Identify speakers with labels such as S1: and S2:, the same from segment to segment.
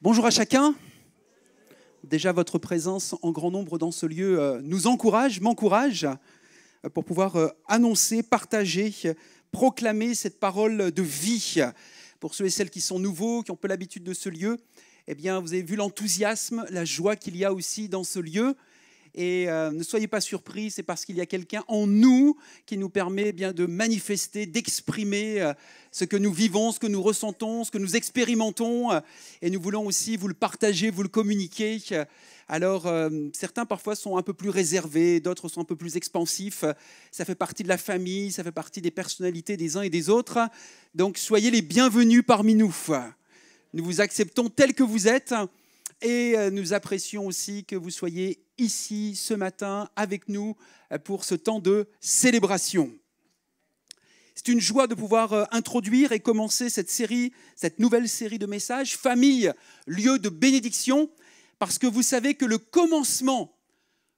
S1: Bonjour à chacun. Déjà, votre présence en grand nombre dans ce lieu nous encourage, m'encourage pour pouvoir annoncer, partager, proclamer cette parole de vie. Pour ceux et celles qui sont nouveaux, qui ont peu l'habitude de ce lieu, eh bien, vous avez vu l'enthousiasme, la joie qu'il y a aussi dans ce lieu. Et ne soyez pas surpris, c'est parce qu'il y a quelqu'un en nous qui nous permet bien de manifester, d'exprimer ce que nous vivons, ce que nous ressentons, ce que nous expérimentons. Et nous voulons aussi vous le partager, vous le communiquer. Alors, certains parfois sont un peu plus réservés, d'autres sont un peu plus expansifs. Ça fait partie de la famille, ça fait partie des personnalités des uns et des autres. Donc, soyez les bienvenus parmi nous. Nous vous acceptons tels que vous êtes. Et nous apprécions aussi que vous soyez ici ce matin avec nous pour ce temps de célébration. C'est une joie de pouvoir introduire et commencer cette nouvelle série de messages, Famille, lieu de bénédiction, parce que vous savez que le commencement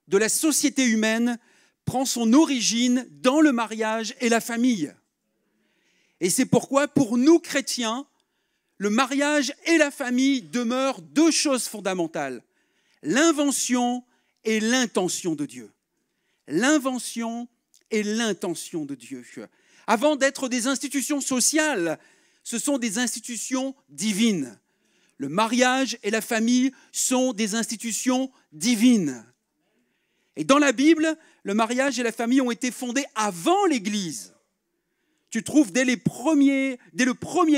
S1: de la société humaine prend son origine dans le mariage et la famille. Et c'est pourquoi, pour nous chrétiens, le mariage et la famille demeurent deux choses fondamentales, l'invention et l'intention de Dieu. L'invention et l'intention de Dieu. Avant d'être des institutions sociales, ce sont des institutions divines. Le mariage et la famille sont des institutions divines. Et dans la Bible, le mariage et la famille ont été fondés avant l'Église. Tu trouves dès le premier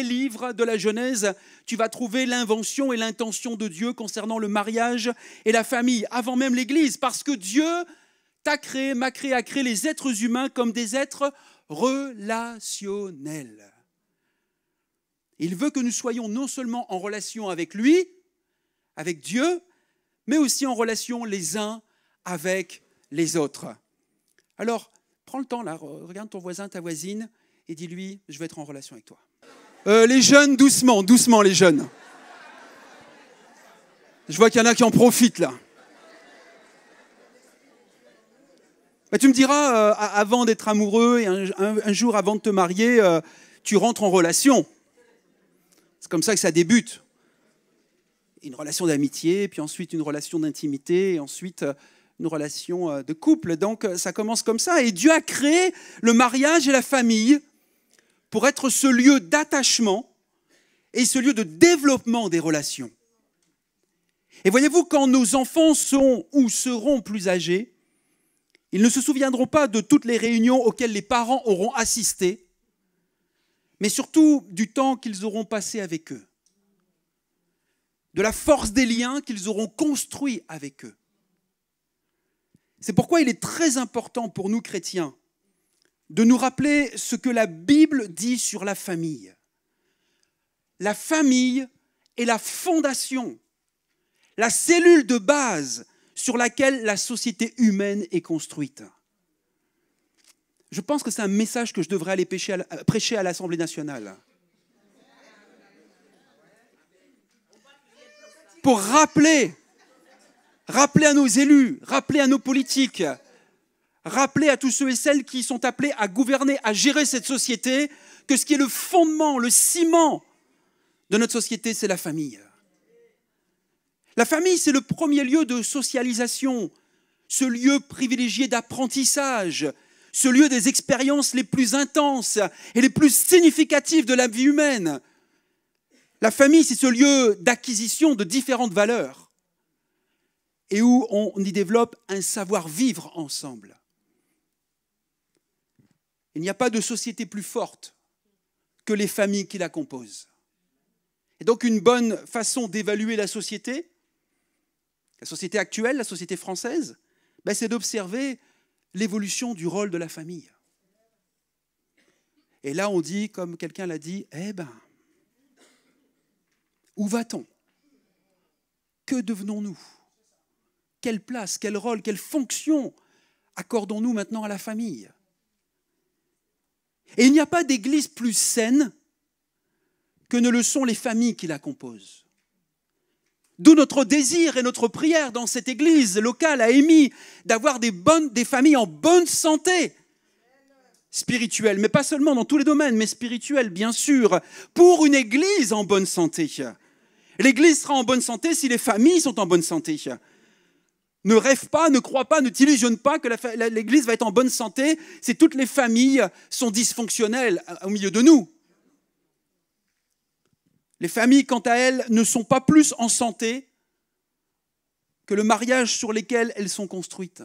S1: livre de la Genèse, tu vas trouver l'invention et l'intention de Dieu concernant le mariage et la famille, avant même l'Église, parce que Dieu t'a créé, m'a créé, a créé les êtres humains comme des êtres relationnels. Il veut que nous soyons non seulement en relation avec lui, avec Dieu, mais aussi en relation les uns avec les autres. Alors, prends le temps là, regarde ton voisin, ta voisine, et dis-lui, je vais être en relation avec toi. Les jeunes, doucement les jeunes. Je vois qu'il y en a qui en profitent là. Tu me diras, avant d'être amoureux et un jour avant de te marier, tu rentres en relation. C'est comme ça que ça débute. Une relation d'amitié, puis ensuite une relation d'intimité, et ensuite une relation de couple. Donc ça commence comme ça. Et Dieu a créé le mariage et la famille pour être ce lieu d'attachement et ce lieu de développement des relations. Et voyez-vous, quand nos enfants sont ou seront plus âgés, ils ne se souviendront pas de toutes les réunions auxquelles les parents auront assisté, mais surtout du temps qu'ils auront passé avec eux, de la force des liens qu'ils auront construits avec eux. C'est pourquoi il est très important pour nous chrétiens de nous rappeler ce que la Bible dit sur la famille. La famille est la fondation, la cellule de base sur laquelle la société humaine est construite. Je pense que c'est un message que je devrais aller prêcher à l'Assemblée nationale. Pour rappeler à nos élus, rappeler à nos politiques, rappeler à tous ceux et celles qui sont appelés à gouverner, à gérer cette société, que ce qui est le fondement, le ciment de notre société, c'est la famille. La famille, c'est le premier lieu de socialisation, ce lieu privilégié d'apprentissage, ce lieu des expériences les plus intenses et les plus significatives de la vie humaine. La famille, c'est ce lieu d'acquisition de différentes valeurs et où on y développe un savoir-vivre ensemble. Il n'y a pas de société plus forte que les familles qui la composent. Et donc une bonne façon d'évaluer la société actuelle, la société française, c'est d'observer l'évolution du rôle de la famille. Et là on dit, comme quelqu'un l'a dit, où va-t-on? Que devenons-nous? Quelle place, quel rôle, quelle fonction accordons-nous maintenant à la famille? Et il n'y a pas d'église plus saine que ne le sont les familles qui la composent. D'où notre désir et notre prière dans cette église locale à Émy d'avoir des familles en bonne santé spirituelle, mais pas seulement dans tous les domaines, mais spirituelle bien sûr, pour une église en bonne santé. L'Église sera en bonne santé si les familles sont en bonne santé. Ne rêve pas, ne crois pas, ne t'illusionne pas que l'Église va être en bonne santé si toutes les familles sont dysfonctionnelles au milieu de nous. Les familles, quant à elles, ne sont pas plus en santé que le mariage sur lequel elles sont construites.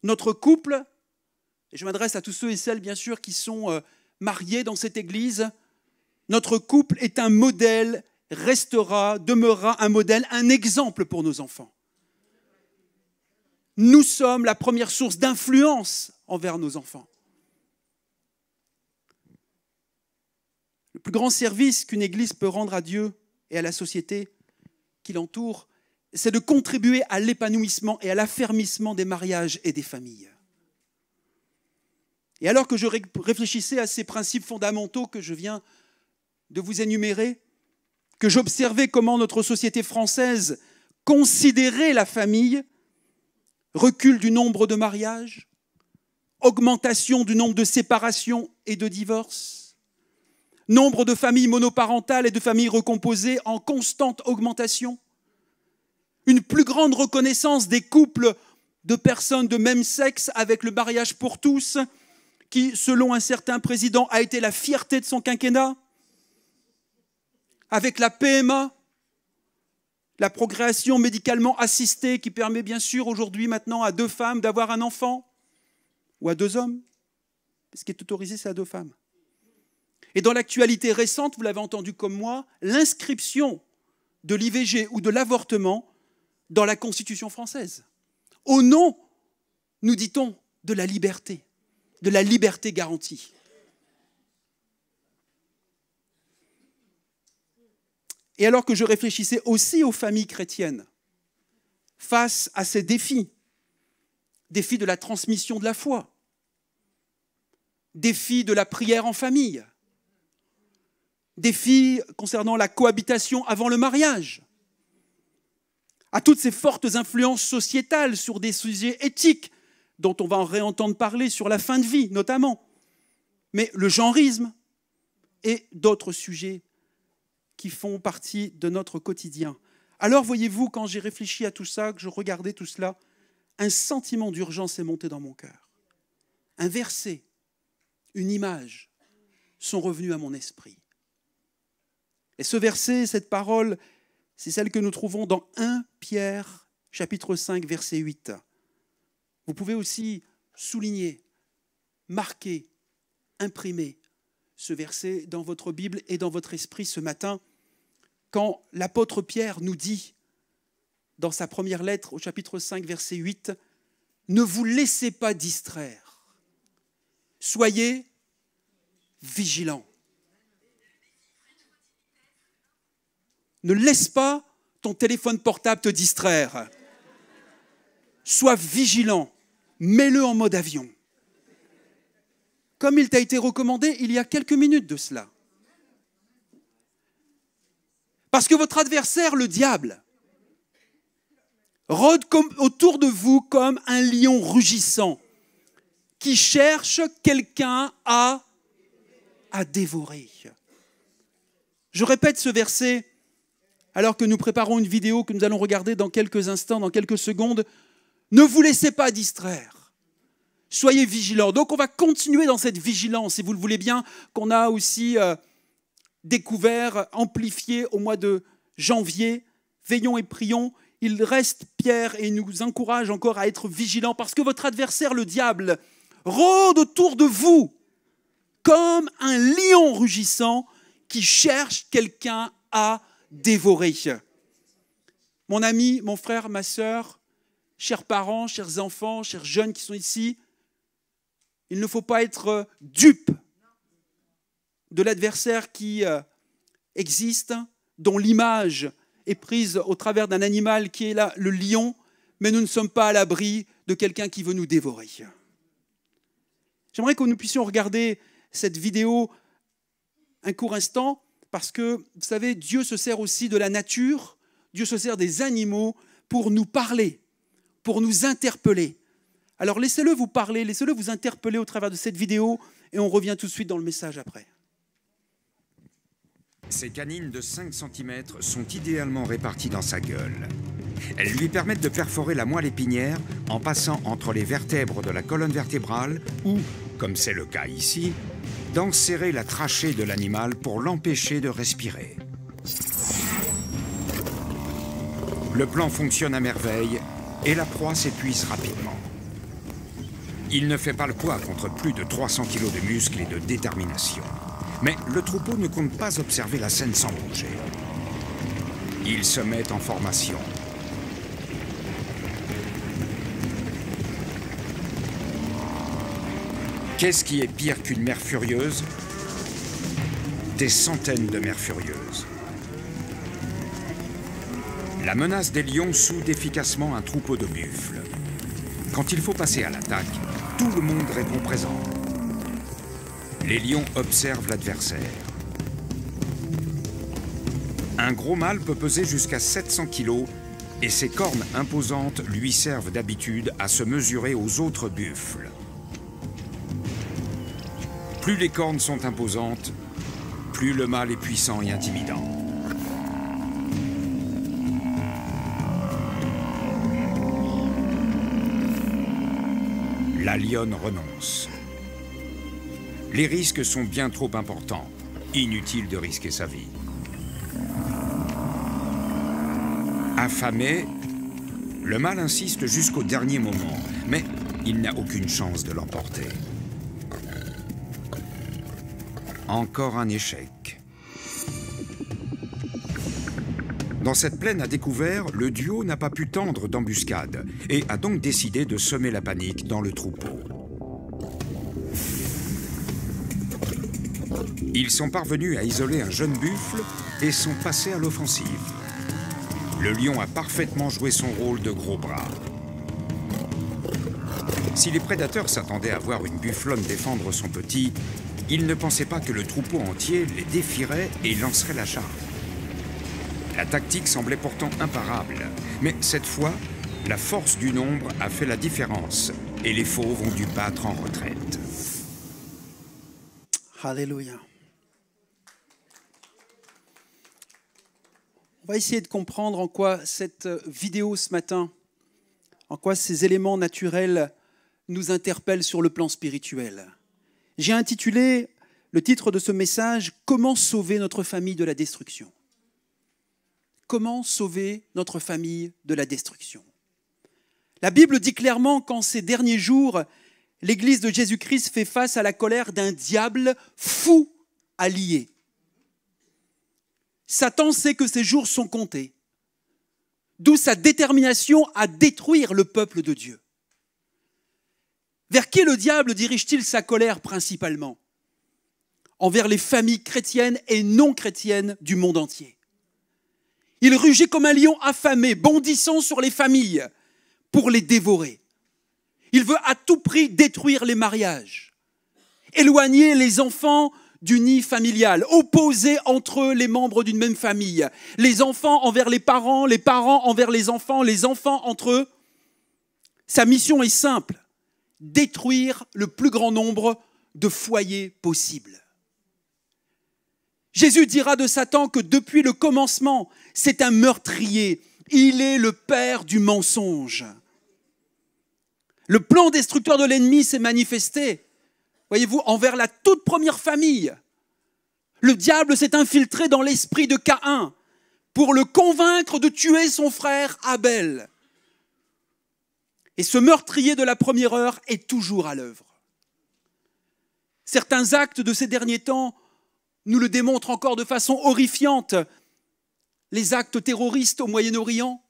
S1: Notre couple, et je m'adresse à tous ceux et celles, bien sûr, qui sont mariés dans cette Église, notre couple est un modèle, restera, demeurera un modèle, un exemple pour nos enfants. Nous sommes la première source d'influence envers nos enfants. Le plus grand service qu'une Église peut rendre à Dieu et à la société qui l'entoure, c'est de contribuer à l'épanouissement et à l'affermissement des mariages et des familles. Et alors que je réfléchissais à ces principes fondamentaux que je viens de vous énumérer, que j'observais comment notre société française considérait la famille, recul du nombre de mariages, augmentation du nombre de séparations et de divorces, nombre de familles monoparentales et de familles recomposées en constante augmentation, une plus grande reconnaissance des couples de personnes de même sexe avec le mariage pour tous, qui, selon un certain président, a été la fierté de son quinquennat, avec la PMA, la procréation médicalement assistée qui permet bien sûr aujourd'hui maintenant à 2 femmes d'avoir un enfant, ou à 2 hommes. Ce qui est autorisé, c'est à 2 femmes. Et dans l'actualité récente, vous l'avez entendu comme moi, l'inscription de l'IVG ou de l'avortement dans la Constitution française. Au nom, nous dit-on, de la liberté garantie. Et alors que je réfléchissais aussi aux familles chrétiennes, face à ces défis de la transmission de la foi, défis de la prière en famille, défis concernant la cohabitation avant le mariage, à toutes ces fortes influences sociétales sur des sujets éthiques dont on va en réentendre parler sur la fin de vie notamment, mais le genrisme et d'autres sujets qui font partie de notre quotidien. Alors, voyez-vous, quand j'ai réfléchi à tout ça, que je regardais tout cela, un sentiment d'urgence est monté dans mon cœur. Un verset, une image sont revenus à mon esprit. Et ce verset, cette parole, c'est celle que nous trouvons dans 1 Pierre, chapitre 5, verset 8. Vous pouvez aussi souligner, marquer, imprimer ce verset dans votre Bible et dans votre esprit ce matin, quand l'apôtre Pierre nous dit, dans sa première lettre au chapitre 5, verset 8, « Ne vous laissez pas distraire, soyez vigilants. » Ne laisse pas ton téléphone portable te distraire. Sois vigilant, mets-le en mode avion. Comme il t'a été recommandé il y a quelques minutes de cela. Parce que votre adversaire, le diable, rôde autour de vous comme un lion rugissant qui cherche quelqu'un à dévorer. Je répète ce verset alors que nous préparons une vidéo que nous allons regarder dans quelques instants, dans quelques secondes. Ne vous laissez pas distraire. Soyez vigilants. Donc on va continuer dans cette vigilance, si vous le voulez bien, qu'on a aussi découvert, amplifié au mois de janvier. Veillons et prions. Il reste Pierre et il nous encourage encore à être vigilants parce que votre adversaire, le diable, rôde autour de vous comme un lion rugissant qui cherche quelqu'un à dévorer. Mon ami, mon frère, ma sœur, chers parents, chers enfants, chers jeunes qui sont ici, il ne faut pas être dupe de l'adversaire qui existe, dont l'image est prise au travers d'un animal qui est là, le lion, mais nous ne sommes pas à l'abri de quelqu'un qui veut nous dévorer. J'aimerais que nous puissions regarder cette vidéo un court instant, parce que, vous savez, Dieu se sert aussi de la nature, Dieu se sert des animaux pour nous parler, pour nous interpeller. Alors laissez-le vous parler, laissez-le vous interpeller au travers de cette vidéo, et on revient tout de suite dans le message après.
S2: Ces canines de 5 cm sont idéalement réparties dans sa gueule. Elles lui permettent de perforer la moelle épinière en passant entre les vertèbres de la colonne vertébrale ou, comme c'est le cas ici, d'enserrer la trachée de l'animal pour l'empêcher de respirer. Le plan fonctionne à merveille et la proie s'épuise rapidement. Il ne fait pas le poids contre plus de 300 kg de muscles et de détermination. Mais le troupeau ne compte pas observer la scène sans bouger. Il se met en formation. Qu'est-ce qui est pire qu'une mère furieuse? Des centaines de mères furieuses. La menace des lions soude efficacement un troupeau de buffles. Quand il faut passer à l'attaque, tout le monde répond présent. Les lions observent l'adversaire. Un gros mâle peut peser jusqu'à 700 kg et ses cornes imposantes lui servent d'habitude à se mesurer aux autres buffles. Plus les cornes sont imposantes, plus le mâle est puissant et intimidant. La lionne renonce. Les risques sont bien trop importants. Inutile de risquer sa vie. Affamé, le mâle insiste jusqu'au dernier moment, mais il n'a aucune chance de l'emporter. Encore un échec. Dans cette plaine à découvert, le duo n'a pas pu tendre d'embuscade et a donc décidé de semer la panique dans le troupeau. Ils sont parvenus à isoler un jeune buffle et sont passés à l'offensive. Le lion a parfaitement joué son rôle de gros bras. Si les prédateurs s'attendaient à voir une bufflonne défendre son petit, ils ne pensaient pas que le troupeau entier les défierait et lancerait la charge. La tactique semblait pourtant imparable, mais cette fois, la force du nombre a fait la différence et les fauves ont dû battre en retraite.
S1: Alléluia. On va essayer de comprendre en quoi cette vidéo ce matin, en quoi ces éléments naturels nous interpellent sur le plan spirituel. J'ai intitulé le titre de ce message « Comment sauver notre famille de la destruction ?» Comment sauver notre famille de la destruction? La Bible dit clairement qu'en ces derniers jours, l'Église de Jésus-Christ fait face à la colère d'un diable fou allié. Satan sait que ses jours sont comptés, d'où sa détermination à détruire le peuple de Dieu. Vers qui le diable dirige-t-il sa colère principalement? Envers les familles chrétiennes et non chrétiennes du monde entier. Il rugit comme un lion affamé, bondissant sur les familles pour les dévorer. Il veut à tout prix détruire les mariages, éloigner les enfants du nid familial, opposer entre eux les membres d'une même famille, les enfants envers les parents envers les enfants entre eux. Sa mission est simple, détruire le plus grand nombre de foyers possibles. Jésus dira de Satan que depuis le commencement, c'est un meurtrier. Il est le père du mensonge. Le plan destructeur de l'ennemi s'est manifesté, voyez-vous, envers la toute première famille. Le diable s'est infiltré dans l'esprit de Caïn pour le convaincre de tuer son frère Abel. Et ce meurtrier de la première heure est toujours à l'œuvre. Certains actes de ces derniers temps nous le démontrent encore de façon horrifiante. Les actes terroristes au Moyen-Orient,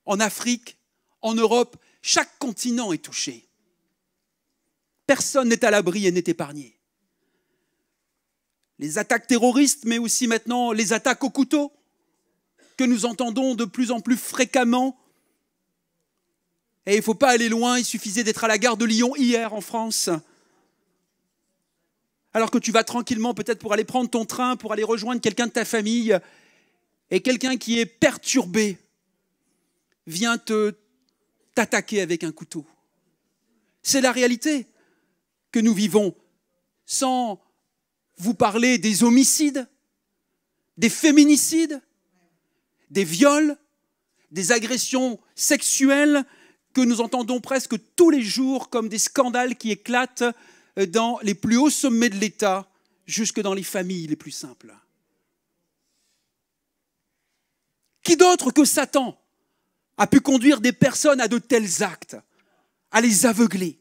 S1: en Afrique, en Europe, chaque continent est touché. Personne n'est à l'abri et n'est épargné. Les attaques terroristes, mais aussi maintenant les attaques au couteau, que nous entendons de plus en plus fréquemment. Et il ne faut pas aller loin, il suffisait d'être à la gare de Lyon hier en France, alors que tu vas tranquillement peut-être pour aller prendre ton train, pour aller rejoindre quelqu'un de ta famille, et quelqu'un qui est perturbé vient t'attaquer avec un couteau. C'est la réalité que nous vivons, sans vous parler des homicides, des féminicides, des viols, des agressions sexuelles que nous entendons presque tous les jours comme des scandales qui éclatent dans les plus hauts sommets de l'État, jusque dans les familles les plus simples. Qui d'autre que Satan a pu conduire des personnes à de tels actes, à les aveugler?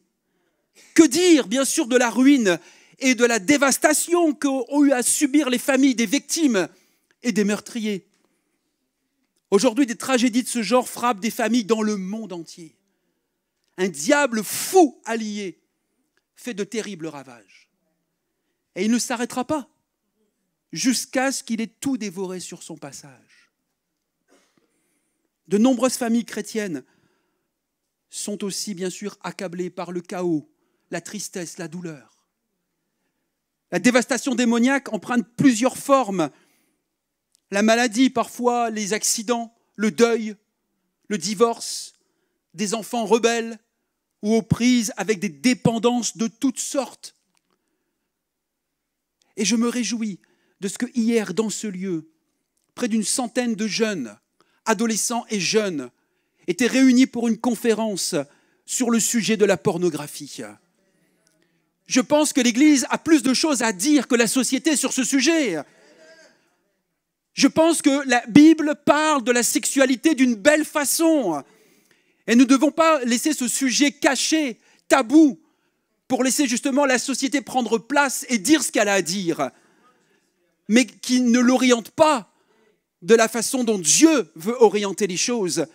S1: Que dire, bien sûr, de la ruine et de la dévastation qu'ont eu à subir les familles des victimes et des meurtriers? Aujourd'hui, des tragédies de ce genre frappent des familles dans le monde entier. Un diable fou allié fait de terribles ravages. Et il ne s'arrêtera pas jusqu'à ce qu'il ait tout dévoré sur son passage. De nombreuses familles chrétiennes sont aussi, bien sûr, accablées par le chaos, la tristesse, la douleur. La dévastation démoniaque emprunte plusieurs formes. La maladie, parfois les accidents, le deuil, le divorce, des enfants rebelles ou aux prises avec des dépendances de toutes sortes. Et je me réjouis de ce que hier, dans ce lieu, près d'une centaine de jeunes, adolescents et jeunes, étaient réunis pour une conférence sur le sujet de la pornographie. Je pense que l'Église a plus de choses à dire que la société sur ce sujet. Je pense que la Bible parle de la sexualité d'une belle façon. Et nous ne devons pas laisser ce sujet caché, tabou, pour laisser justement la société prendre place et dire ce qu'elle a à dire, mais qui ne l'oriente pas de la façon dont Dieu veut orienter les choses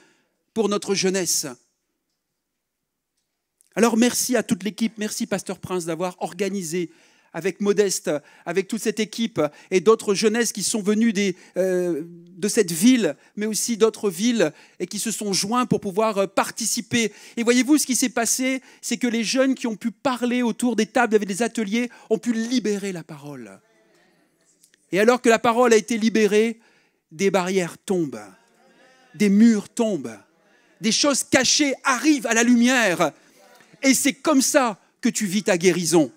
S1: pour notre jeunesse. Alors merci à toute l'équipe, merci Pasteur Prince d'avoir organisé avec Modeste, avec toute cette équipe et d'autres jeunesses qui sont venues de cette ville, mais aussi d'autres villes et qui se sont joints pour pouvoir participer. Et voyez-vous, ce qui s'est passé, c'est que les jeunes qui ont pu parler autour des tables, avec des ateliers, ont pu libérer la parole. Et alors que la parole a été libérée, des barrières tombent, des murs tombent, des choses cachées arrivent à la lumière. Et c'est comme ça que tu vis ta guérison.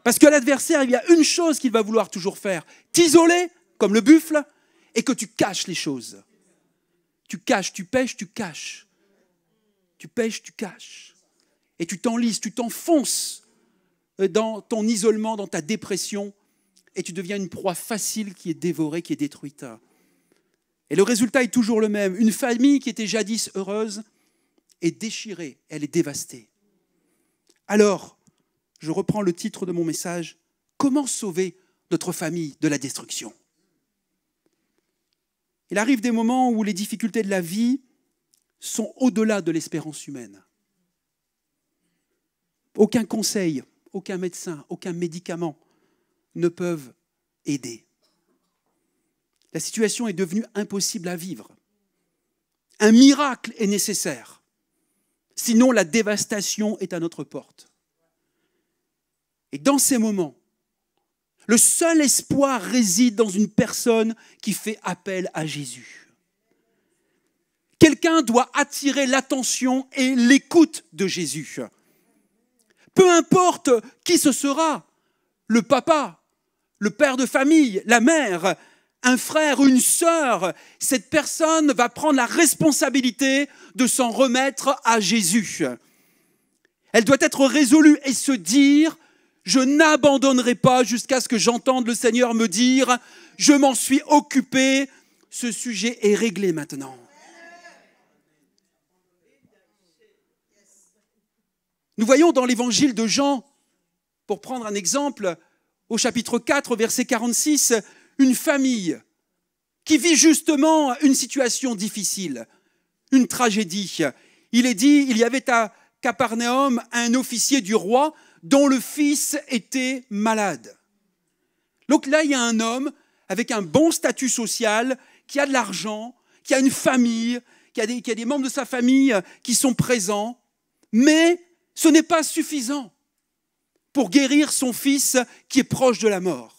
S1: Parce que l'adversaire, il y a une chose qu'il va vouloir toujours faire, t'isoler comme le buffle et que tu caches les choses. Tu caches, tu pêches, tu caches. Tu pêches, tu caches. Et tu t'enlises, tu t'enfonces dans ton isolement, dans ta dépression et tu deviens une proie facile qui est dévorée, qui est détruite. Et le résultat est toujours le même. Une famille qui était jadis heureuse est déchirée, elle est dévastée. Alors, je reprends le titre de mon message, comment sauver notre famille de la destruction? Il arrive des moments où les difficultés de la vie sont au-delà de l'espérance humaine. Aucun conseil, aucun médecin, aucun médicament ne peuvent aider. La situation est devenue impossible à vivre. Un miracle est nécessaire. Sinon, la dévastation est à notre porte. Et dans ces moments, le seul espoir réside dans une personne qui fait appel à Jésus. Quelqu'un doit attirer l'attention et l'écoute de Jésus. Peu importe qui ce sera, le papa, le père de famille, la mère, un frère ou une sœur, cette personne va prendre la responsabilité de s'en remettre à Jésus. Elle doit être résolue et se dire « Je n'abandonnerai pas jusqu'à ce que j'entende le Seigneur me dire « Je m'en suis occupé, ce sujet est réglé maintenant. » Nous voyons dans l'évangile de Jean, pour prendre un exemple, au chapitre 4, verset 46, une famille qui vit justement une situation difficile, une tragédie. Il est dit, il y avait à Capernaum un officier du roi dont le fils était malade. Donc là, il y a un homme avec un bon statut social, qui a de l'argent, qui a une famille, qui a des membres de sa famille qui sont présents, mais ce n'est pas suffisant pour guérir son fils qui est proche de la mort.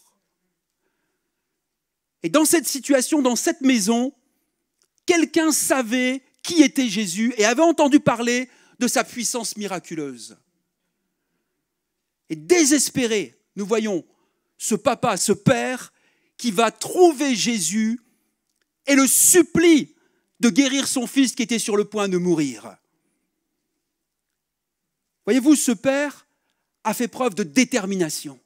S1: Et dans cette situation, dans cette maison, quelqu'un savait qui était Jésus et avait entendu parler de sa puissance miraculeuse. Et désespéré, nous voyons ce papa, ce père, qui va trouver Jésus et le supplie de guérir son fils qui était sur le point de mourir. Voyez-vous, ce père a fait preuve de détermination.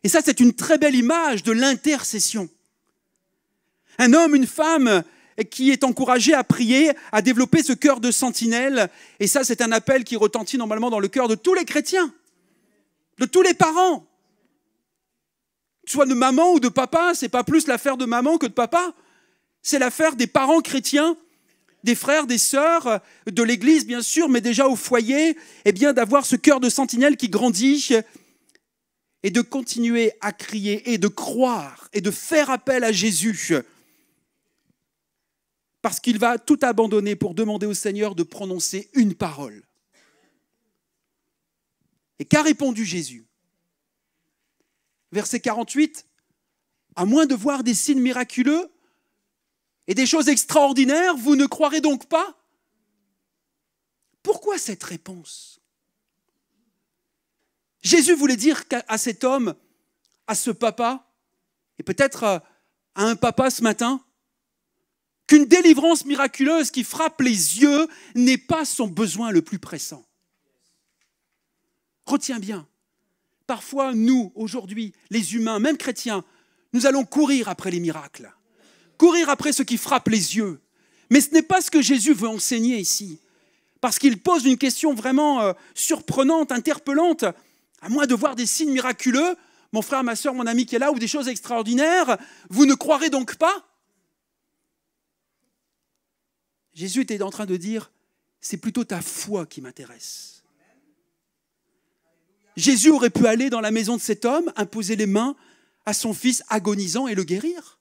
S1: Et ça, c'est une très belle image de l'intercession. Un homme, une femme qui est encouragé à prier, à développer ce cœur de sentinelle. Et ça, c'est un appel qui retentit normalement dans le cœur de tous les chrétiens, de tous les parents. Soit de maman ou de papa, c'est pas plus l'affaire de maman que de papa. C'est l'affaire des parents chrétiens, des frères, des sœurs, de l'église bien sûr, mais déjà au foyer, eh bien d'avoir ce cœur de sentinelle qui grandit et de continuer à crier et de croire et de faire appel à Jésus parce qu'il va tout abandonner pour demander au Seigneur de prononcer une parole. Et qu'a répondu Jésus ? Verset 48, « À moins de voir des signes miraculeux et des choses extraordinaires, vous ne croirez donc pas ?» Pourquoi cette réponse ? Jésus voulait dire à cet homme, à ce papa, et peut-être à un papa ce matin, qu'une délivrance miraculeuse qui frappe les yeux n'est pas son besoin le plus pressant. Retiens bien, parfois nous, aujourd'hui, les humains, même chrétiens, nous allons courir après les miracles, courir après ce qui frappe les yeux. Mais ce n'est pas ce que Jésus veut enseigner ici, parce qu'il pose une question vraiment surprenante, interpellante. À moins de voir des signes miraculeux, mon frère, ma soeur, mon ami qui est là, ou des choses extraordinaires, vous ne croirez donc pas ? Jésus était en train de dire, c'est plutôt ta foi qui m'intéresse. Jésus aurait pu aller dans la maison de cet homme, imposer les mains à son fils agonisant et le guérir.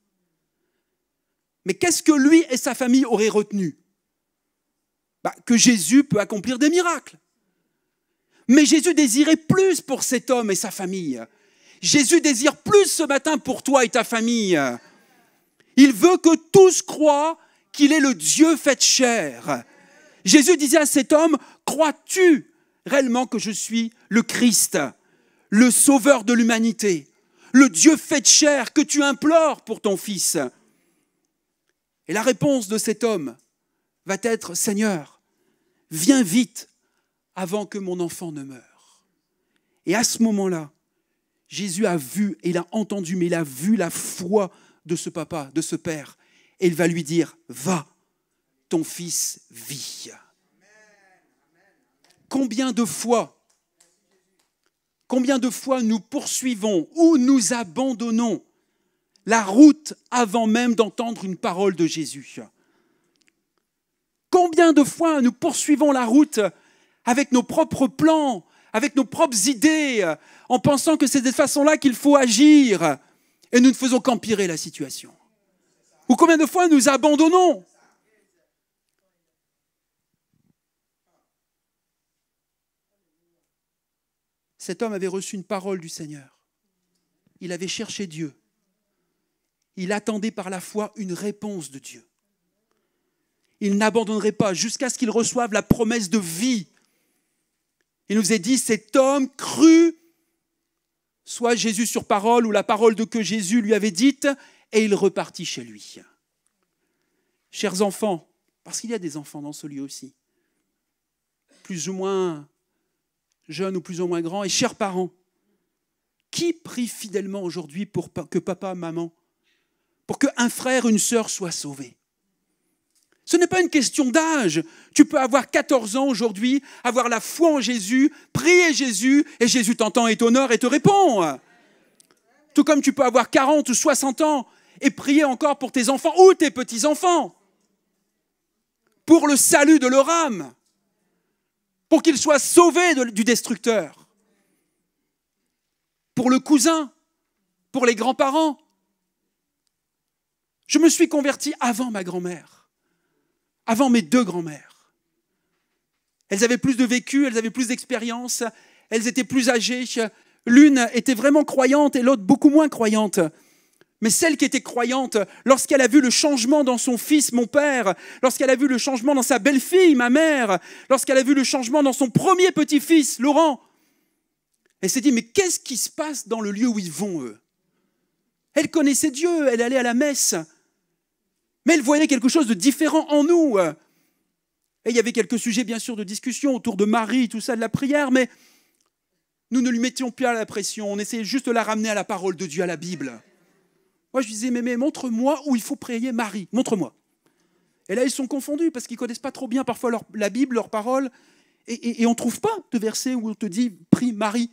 S1: Mais qu'est-ce que lui et sa famille auraient retenu ? Que Jésus peut accomplir des miracles. Mais Jésus désirait plus pour cet homme et sa famille. Jésus désire plus ce matin pour toi et ta famille. Il veut que tous croient qu'il est le Dieu fait chair. Jésus disait à cet homme, « Crois-tu réellement que je suis le Christ, le sauveur de l'humanité, le Dieu fait chair que tu implores pour ton fils ?» Et la réponse de cet homme va être, « Seigneur, viens vite avant que mon enfant ne meure. » Et à ce moment-là, Jésus a vu, et il a entendu, mais il a vu la foi de ce papa, de ce père. Et il va lui dire, va, ton fils vit. Combien de fois nous poursuivons ou nous abandonnons la route avant même d'entendre une parole de Jésus ? Combien de fois nous poursuivons la route avec nos propres plans, avec nos propres idées, en pensant que c'est de cette façon-là qu'il faut agir, et nous ne faisons qu'empirer la situation. Ou combien de fois nous abandonnons ? Cet homme avait reçu une parole du Seigneur. Il avait cherché Dieu. Il attendait par la foi une réponse de Dieu. Il n'abandonnerait pas jusqu'à ce qu'il reçoive la promesse de vie. Il nous est dit, cet homme crut, soit Jésus sur parole ou la parole que Jésus lui avait dite, et il repartit chez lui. Chers enfants, parce qu'il y a des enfants dans ce lieu aussi, plus ou moins jeunes ou plus ou moins grands, et chers parents, qui prie fidèlement aujourd'hui pour que papa, maman, pour qu'un frère, une sœur soient sauvés ? Ce n'est pas une question d'âge. Tu peux avoir 14 ans aujourd'hui, avoir la foi en Jésus, prier Jésus, et Jésus t'entend et t'honore et te répond. Tout comme tu peux avoir 40 ou 60 ans et prier encore pour tes enfants ou tes petits-enfants, pour le salut de leur âme, pour qu'ils soient sauvés du destructeur, pour le cousin, pour les grands-parents. Je me suis converti avant ma grand-mère, avant mes deux grands-mères. Elles avaient plus de vécu, elles avaient plus d'expérience, elles étaient plus âgées. L'une était vraiment croyante et l'autre beaucoup moins croyante. Mais celle qui était croyante, lorsqu'elle a vu le changement dans son fils, mon père, lorsqu'elle a vu le changement dans sa belle-fille, ma mère, lorsqu'elle a vu le changement dans son premier petit-fils, Laurent, elle s'est dit, mais qu'est-ce qui se passe dans le lieu où ils vont, eux ? Elle connaissait Dieu, elle allait à la messe. Mais elle voyait quelque chose de différent en nous. Et il y avait quelques sujets, bien sûr, de discussion autour de Marie, tout ça, de la prière, mais nous ne lui mettions plus à la pression. On essayait juste de la ramener à la parole de Dieu, à la Bible. Moi, je disais, mais montre-moi où il faut prier Marie. Montre-moi. Et là, ils sont confondus parce qu'ils ne connaissent pas trop bien parfois la Bible, leurs paroles. Et on ne trouve pas de verset où on te dit, prie Marie.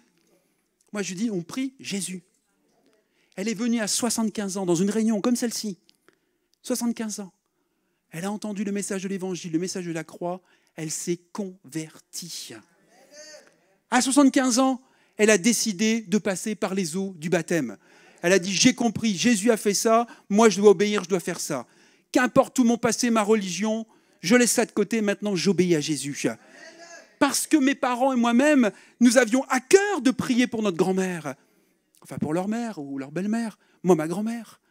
S1: Moi, je dis, on prie Jésus. Elle est venue à 75 ans dans une réunion comme celle-ci. 75 ans. Elle a entendu le message de l'Évangile, le message de la croix. Elle s'est convertie. À 75 ans, elle a décidé de passer par les eaux du baptême. Elle a dit, j'ai compris, Jésus a fait ça, moi je dois obéir, je dois faire ça. Qu'importe tout mon passé, ma religion, je laisse ça de côté, maintenant j'obéis à Jésus. Parce que mes parents et moi-même, nous avions à cœur de prier pour notre grand-mère. Enfin, pour leur mère ou leur belle-mère. Moi, ma grand-mère.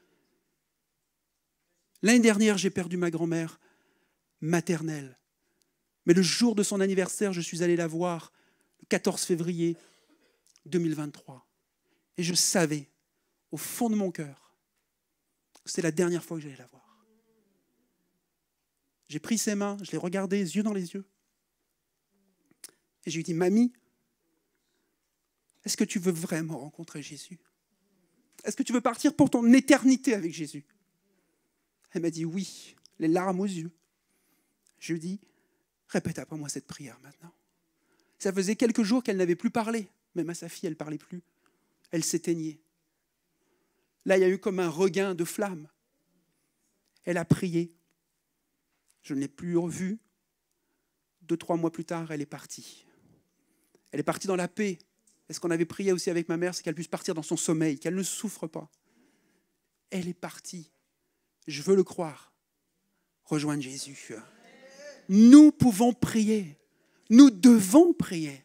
S1: L'année dernière, j'ai perdu ma grand-mère maternelle. Mais le jour de son anniversaire, je suis allé la voir, le 14 février 2023. Et je savais, au fond de mon cœur, que c'était la dernière fois que j'allais la voir. J'ai pris ses mains, je l'ai regardée, les yeux dans les yeux. Et je lui ai dit, Mamie, est-ce que tu veux vraiment rencontrer Jésus? Est-ce que tu veux partir pour ton éternité avec Jésus? Elle m'a dit oui, les larmes aux yeux. Je lui ai dit, répète après moi cette prière maintenant. Ça faisait quelques jours qu'elle n'avait plus parlé. Même à sa fille, elle ne parlait plus. Elle s'éteignait. Là, il y a eu comme un regain de flamme. Elle a prié. Je ne l'ai plus revue. 2-3 mois plus tard, elle est partie. Elle est partie dans la paix. Et ce qu'on avait prié aussi avec ma mère, c'est qu'elle puisse partir dans son sommeil, qu'elle ne souffre pas. Elle est partie. Je veux le croire. Rejoindre Jésus. Nous pouvons prier. Nous devons prier.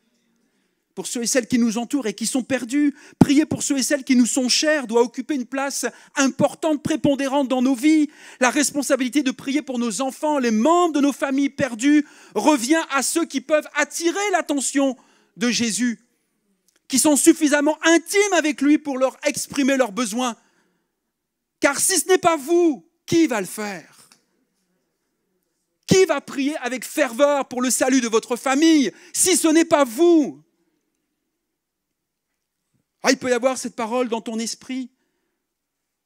S1: Pour ceux et celles qui nous entourent et qui sont perdus, prier pour ceux et celles qui nous sont chers doit occuper une place importante, prépondérante dans nos vies. La responsabilité de prier pour nos enfants, les membres de nos familles perdues, revient à ceux qui peuvent attirer l'attention de Jésus, qui sont suffisamment intimes avec lui pour leur exprimer leurs besoins. Car si ce n'est pas vous, qui va le faire? Qui va prier avec ferveur pour le salut de votre famille, si ce n'est pas vous? Il peut y avoir cette parole dans ton esprit.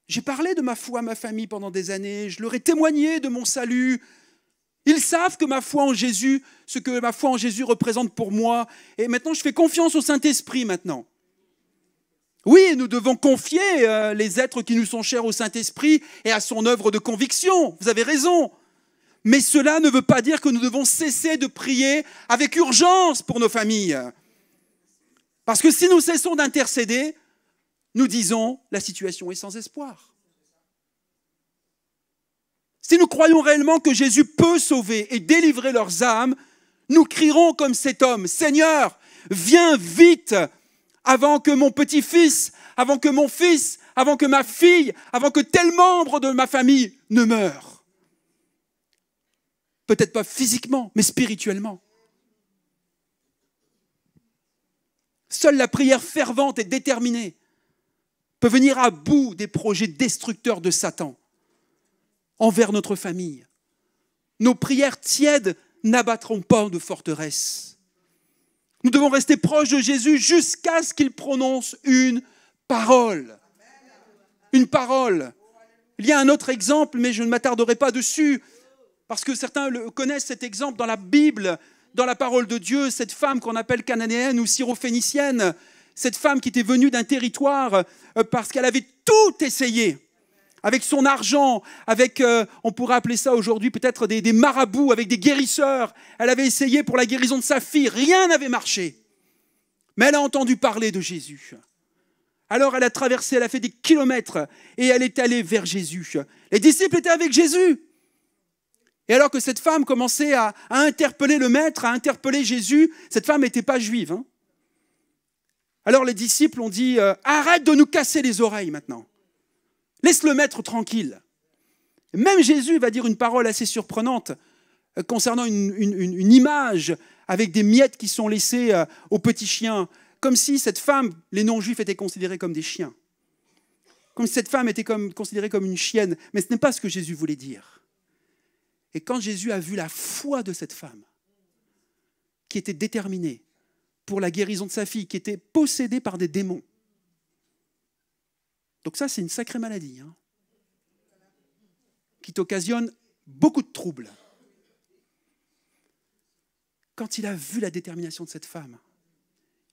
S1: J'ai parlé de ma foi à ma famille pendant des années, je leur ai témoigné de mon salut. Ils savent que ma foi en Jésus, ce que ma foi en Jésus représente pour moi. Et maintenant, je fais confiance au Saint-Esprit maintenant. Oui, nous devons confier les êtres qui nous sont chers au Saint-Esprit et à son œuvre de conviction. Vous avez raison. Mais cela ne veut pas dire que nous devons cesser de prier avec urgence pour nos familles. Parce que si nous cessons d'intercéder, nous disons la situation est sans espoir. Si nous croyons réellement que Jésus peut sauver et délivrer leurs âmes, nous crierons comme cet homme, Seigneur, viens vite avant que mon petit-fils, avant que mon fils, avant que ma fille, avant que tel membre de ma famille ne meure. Peut-être pas physiquement, mais spirituellement. Seule la prière fervente et déterminée peut venir à bout des projets destructeurs de Satan envers notre famille. Nos prières tièdes n'abattront pas de forteresse. Nous devons rester proches de Jésus jusqu'à ce qu'il prononce une parole. Une parole. Il y a un autre exemple, mais je ne m'attarderai pas dessus, parce que certains connaissent cet exemple dans la Bible, dans la parole de Dieu, cette femme qu'on appelle cananéenne ou syrophénicienne, cette femme qui était venue d'un territoire parce qu'elle avait tout essayé, avec son argent, avec, on pourrait appeler ça aujourd'hui peut-être des marabouts, avec des guérisseurs. Elle avait essayé pour la guérison de sa fille, rien n'avait marché. Mais elle a entendu parler de Jésus. Alors elle a traversé, elle a fait des kilomètres et elle est allée vers Jésus. Les disciples étaient avec Jésus. Et alors que cette femme commençait à interpeller le maître, à interpeller Jésus, cette femme n'était pas juive. Alors les disciples ont dit « Arrête de nous casser les oreilles maintenant. Laisse le maître tranquille. » Même Jésus va dire une parole assez surprenante concernant une image avec des miettes qui sont laissées aux petits chiens, comme si cette femme, les non-juifs étaient considérés comme des chiens. Comme si cette femme était considérée comme une chienne. Mais ce n'est pas ce que Jésus voulait dire. Et quand Jésus a vu la foi de cette femme, qui était déterminée pour la guérison de sa fille, qui était possédée par des démons. Donc ça, c'est une sacrée maladie, hein, qui t'occasionne beaucoup de troubles. Quand il a vu la détermination de cette femme,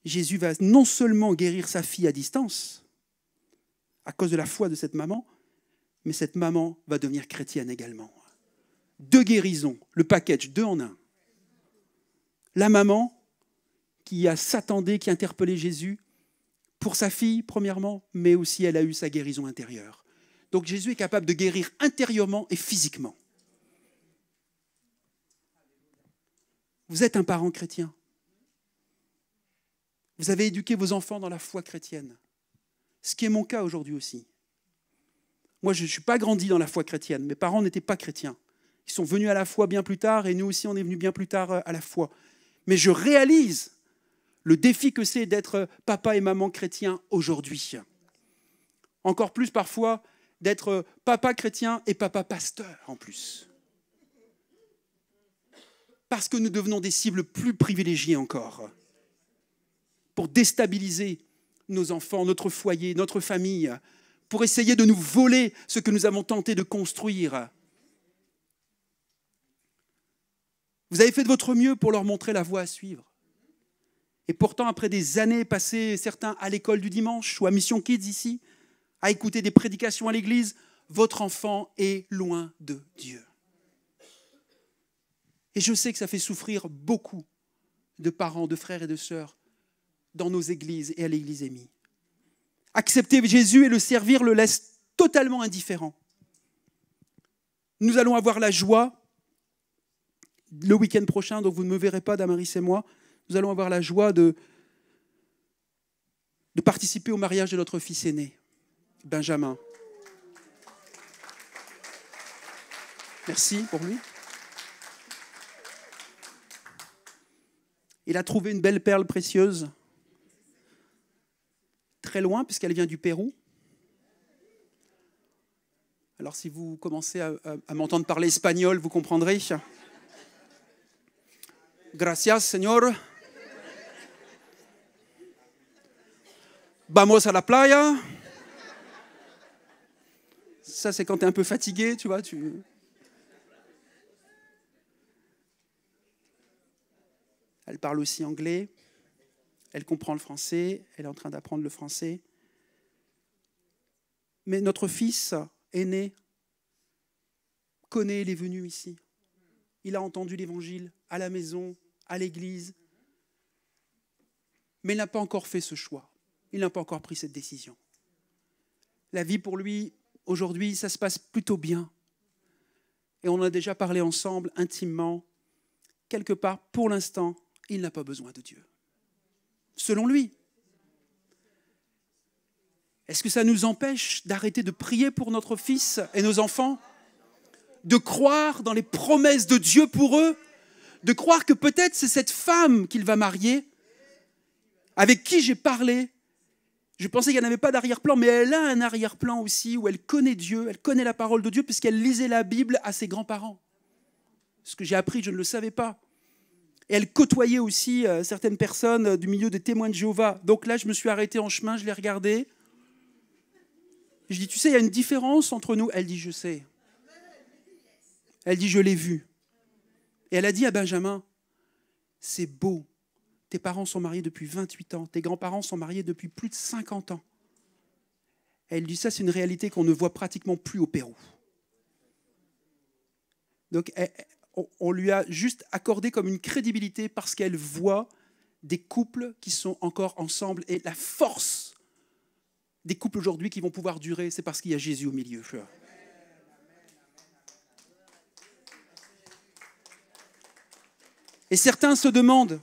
S1: Jésus va non seulement guérir sa fille à distance, à cause de la foi de cette maman, mais cette maman va devenir chrétienne également. 2 guérisons, le package, 2 en 1. La maman qui s'attendait, qui interpellait Jésus pour sa fille, premièrement, mais aussi elle a eu sa guérison intérieure. Donc Jésus est capable de guérir intérieurement et physiquement. Vous êtes un parent chrétien. Vous avez éduqué vos enfants dans la foi chrétienne. Ce qui est mon cas aujourd'hui aussi. Moi, je ne suis pas grandi dans la foi chrétienne. Mes parents n'étaient pas chrétiens. Ils sont venus à la foi bien plus tard et nous aussi, on est venus bien plus tard à la foi. Mais je réalise le défi que c'est d'être papa et maman chrétiens aujourd'hui. Encore plus parfois d'être papa chrétien et papa pasteur en plus. Parce que nous devenons des cibles plus privilégiées encore pour déstabiliser nos enfants, notre foyer, notre famille, pour essayer de nous voler ce que nous avons tenté de construire. Vous avez fait de votre mieux pour leur montrer la voie à suivre. Et pourtant, après des années passées, certains à l'école du dimanche ou à Mission Kids ici, à écouter des prédications à l'église, votre enfant est loin de Dieu. Et je sais que ça fait souffrir beaucoup de parents, de frères et de sœurs dans nos églises et à l'église EMI. Accepter Jésus et le servir le laisse totalement indifférent. Nous allons avoir la joie, le week-end prochain, donc vous ne me verrez pas, Damaris et moi, nous allons avoir la joie de participer au mariage de notre fils aîné, Benjamin. Merci pour lui. Il a trouvé une belle perle précieuse, très loin, puisqu'elle vient du Pérou. Alors si vous commencez à m'entendre parler espagnol, vous comprendrez. Gracias, Señor. Vamos a la playa. Ça, c'est quand tu es un peu fatigué, tu vois. Elle parle aussi anglais. Elle comprend le français. Elle est en train d'apprendre le français. Mais notre fils aîné connaît, il est venu ici. Il a entendu l'évangile à la maison, à l'église. Mais il n'a pas encore fait ce choix. Il n'a pas encore pris cette décision. La vie pour lui, aujourd'hui, ça se passe plutôt bien. Et on en a déjà parlé ensemble, intimement. Quelque part, pour l'instant, il n'a pas besoin de Dieu. Selon lui. Est-ce que ça nous empêche d'arrêter de prier pour notre fils et nos enfants? De croire dans les promesses de Dieu pour eux? De croire que peut-être c'est cette femme qu'il va marier, avec qui j'ai parlé. Je pensais qu'elle n'avait pas d'arrière-plan, mais elle a un arrière-plan aussi, où elle connaît Dieu, elle connaît la parole de Dieu, puisqu'elle lisait la Bible à ses grands-parents. Ce que j'ai appris, je ne le savais pas. Et elle côtoyait aussi certaines personnes du milieu des témoins de Jéhovah. Donc là, je me suis arrêté en chemin, je l'ai regardée. Je dis, tu sais, il y a une différence entre nous. Elle dit, je sais. Elle dit, je l'ai vu. Et elle a dit à Benjamin, c'est beau. Tes parents sont mariés depuis 28 ans. Tes grands-parents sont mariés depuis plus de 50 ans. Elle dit, ça, c'est une réalité qu'on ne voit pratiquement plus au Pérou. Donc, on lui a juste accordé comme une crédibilité parce qu'elle voit des couples qui sont encore ensemble. Et la force des couples aujourd'hui qui vont pouvoir durer, c'est parce qu'il y a Jésus au milieu. Et certains se demandent,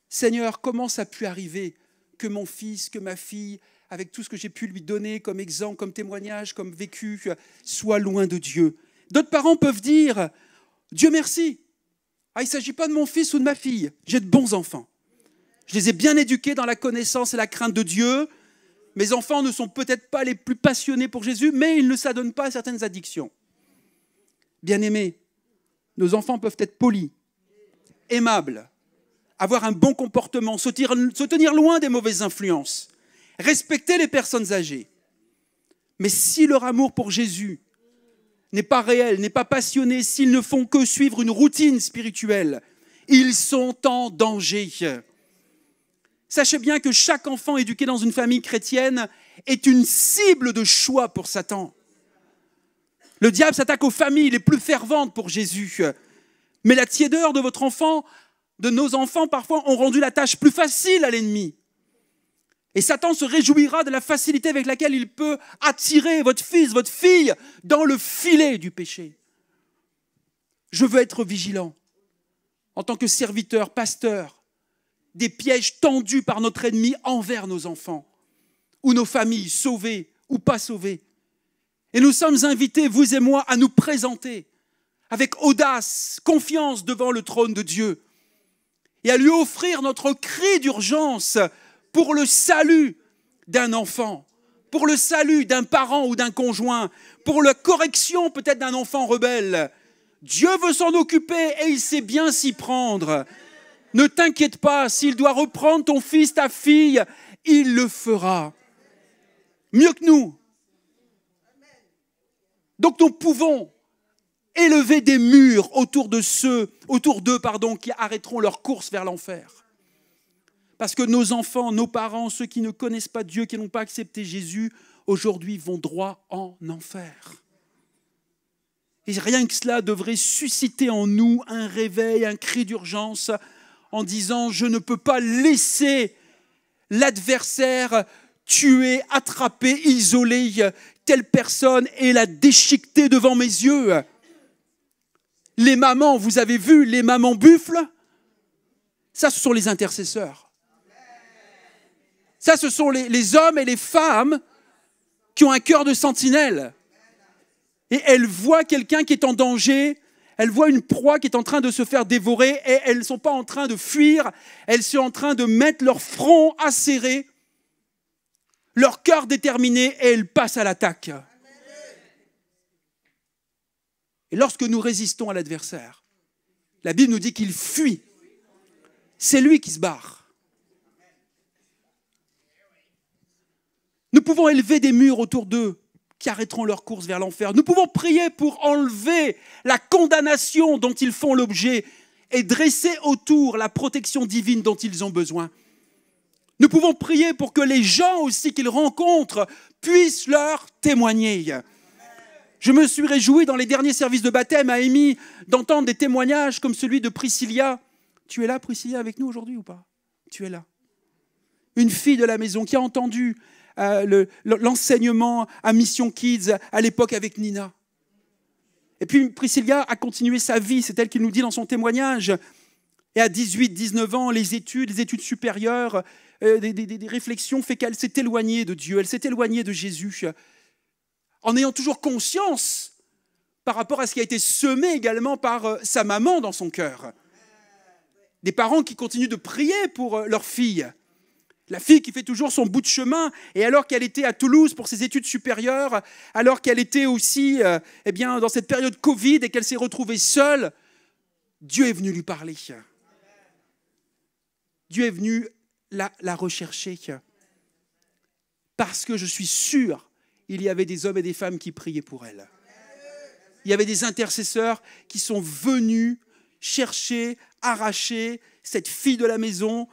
S1: Seigneur, comment ça a pu arriver que mon fils, que ma fille, avec tout ce que j'ai pu lui donner comme exemple, comme témoignage, comme vécu, soit loin de Dieu. D'autres parents peuvent dire, Dieu merci, il ne s'agit pas de mon fils ou de ma fille, j'ai de bons enfants. Je les ai bien éduqués dans la connaissance et la crainte de Dieu. Mes enfants ne sont peut-être pas les plus passionnés pour Jésus, mais ils ne s'adonnent pas à certaines addictions. Bien-aimés, nos enfants peuvent être polis, aimables, avoir un bon comportement, se tenir loin des mauvaises influences, respecter les personnes âgées. Mais si leur amour pour Jésus n'est pas réel, n'est pas passionné, s'ils ne font que suivre une routine spirituelle, ils sont en danger. Sachez bien que chaque enfant éduqué dans une famille chrétienne est une cible de choix pour Satan. Le diable s'attaque aux familles les plus ferventes pour Jésus. Mais la tiédeur de votre enfant, de nos enfants, parfois, ont rendu la tâche plus facile à l'ennemi. Et Satan se réjouira de la facilité avec laquelle il peut attirer votre fils, votre fille, dans le filet du péché. Je veux être vigilant, en tant que serviteur, pasteur, des pièges tendus par notre ennemi envers nos enfants, ou nos familles, sauvées ou pas sauvées. Et nous sommes invités, vous et moi, à nous présenter avec audace, confiance devant le trône de Dieu et à lui offrir notre cri d'urgence pour le salut d'un enfant, pour le salut d'un parent ou d'un conjoint, pour la correction peut-être d'un enfant rebelle. Dieu veut s'en occuper et il sait bien s'y prendre. Ne t'inquiète pas, s'il doit reprendre ton fils, ta fille, il le fera. Mieux que nous. Donc nous pouvons élever des murs autour d'eux, qui arrêteront leur course vers l'enfer. Parce que nos enfants, nos parents, ceux qui ne connaissent pas Dieu, qui n'ont pas accepté Jésus, aujourd'hui vont droit en enfer. Et rien que cela devrait susciter en nous un réveil, un cri d'urgence en disant « Je ne peux pas laisser l'adversaire tuer, attraper, isoler telle personne et la déchiqueter devant mes yeux. » Les mamans, vous avez vu, les mamans buffles, ça ce sont les intercesseurs. Ça, ce sont les hommes et les femmes qui ont un cœur de sentinelle. Et elles voient quelqu'un qui est en danger, elles voient une proie qui est en train de se faire dévorer et elles ne sont pas en train de fuir, elles sont en train de mettre leur front acéré, leur cœur déterminé et elles passent à l'attaque. Et lorsque nous résistons à l'adversaire, la Bible nous dit qu'il fuit. C'est lui qui se barre. Nous pouvons élever des murs autour d'eux qui arrêteront leur course vers l'enfer. Nous pouvons prier pour enlever la condamnation dont ils font l'objet et dresser autour la protection divine dont ils ont besoin. Nous pouvons prier pour que les gens aussi qu'ils rencontrent puissent leur témoigner. Je me suis réjoui dans les derniers services de baptême à Émy d'entendre des témoignages comme celui de Priscilla. Tu es là, Priscilla, avec nous aujourd'hui ou pas? Tu es là. Une fille de la maison qui a entendu l'enseignement à Mission Kids à l'époque avec Nina. Et puis Priscilla a continué sa vie, c'est elle qui nous dit dans son témoignage. Et à 18, 19 ans, les études supérieures, des réflexions fait qu'elle s'est éloignée de Dieu, elle s'est éloignée de Jésus, en ayant toujours conscience par rapport à ce qui a été semé également par sa maman dans son cœur. Des parents qui continuent de prier pour leur fille. La fille qui fait toujours son bout de chemin, et alors qu'elle était à Toulouse pour ses études supérieures, alors qu'elle était aussi dans cette période Covid et qu'elle s'est retrouvée seule, Dieu est venu lui parler. Dieu est venu la rechercher. Parce que je suis sûr, il y avait des hommes et des femmes qui priaient pour elle. Il y avait des intercesseurs qui sont venus chercher, arracher cette fille de la maison,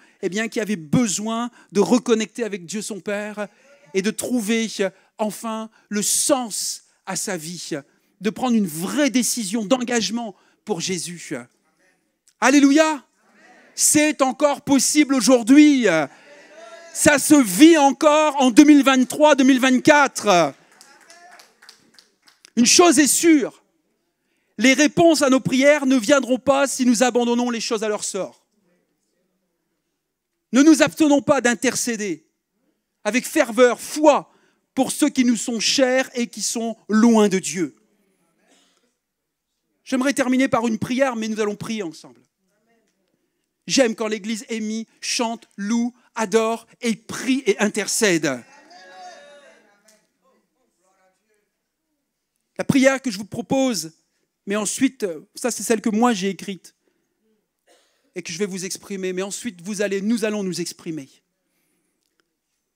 S1: qui avait besoin de reconnecter avec Dieu son Père et de trouver enfin le sens à sa vie, de prendre une vraie décision d'engagement pour Jésus. Alléluia! C'est encore possible aujourd'hui. Ça se vit encore en 2023, 2024. Une chose est sûre, les réponses à nos prières ne viendront pas si nous abandonnons les choses à leur sort. Ne nous abstenons pas d'intercéder avec ferveur, foi, pour ceux qui nous sont chers et qui sont loin de Dieu. J'aimerais terminer par une prière, mais nous allons prier ensemble. J'aime quand l'église Émy chante, loue, adore et prie et intercède. La prière que je vous propose, mais ensuite, ça c'est celle que moi j'ai écrite et que je vais vous exprimer, mais ensuite nous allons nous exprimer.